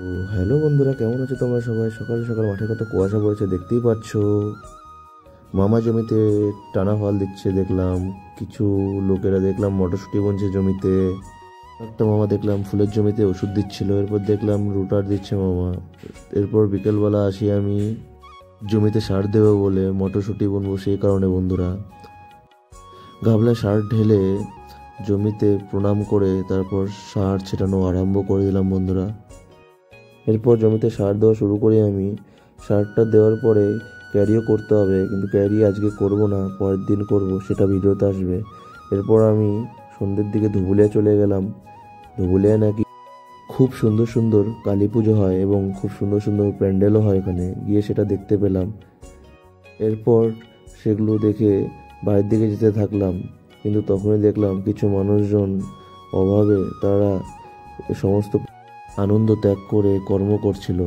তো হ্যালো বন্ধুরা, কেমন আছো তোমরা সবাই? সকাল সকাল মাঠে কত কুয়াশা পড়েছে দেখতেই পাচ্ছ। মামা জমিতে টানা ফল দিচ্ছে দেখলাম। কিছু লোকেরা দেখলাম মটরশুঁটি বুনছে জমিতে। একটা মামা দেখলাম ফুলের জমিতে ওষুধ দিচ্ছিল। এরপর দেখলাম রুটার দিচ্ছে মামা। এরপর বিকেলবেলা আসি আমি জমিতে সার দেবো বলে, মটরশুঁটি বুনবো সেই কারণে বন্ধুরা। গাবলায় সার ঢেলে জমিতে প্রণাম করে তারপর সার ছেটানো আরম্ভ করে দিলাম বন্ধুরা। এরপর জমিতে সার দেওয়া শুরু করি আমি। সারটা দেওয়ার পরে ক্যারিও করতে হবে, কিন্তু ক্যারি আজকে করব না, পরের দিন করব, সেটা ভিডিওতে আসবে। এরপর আমি সন্ধ্যের দিকে ধুবুলিয়া চলে গেলাম। ধুবুলিয়া নাকি খুব সুন্দর সুন্দর কালী পুজো হয় এবং খুব সুন্দর সুন্দর প্যান্ডেলও হয়, ওখানে গিয়ে সেটা দেখতে পেলাম। এরপর সেগুলো দেখে বাড়ির দিকে যেতে থাকলাম, কিন্তু তখনই দেখলাম কিছু মানুষজন অভাবে তারা সমস্ত আনন্দ ত্যাগ করে কর্ম করছিল।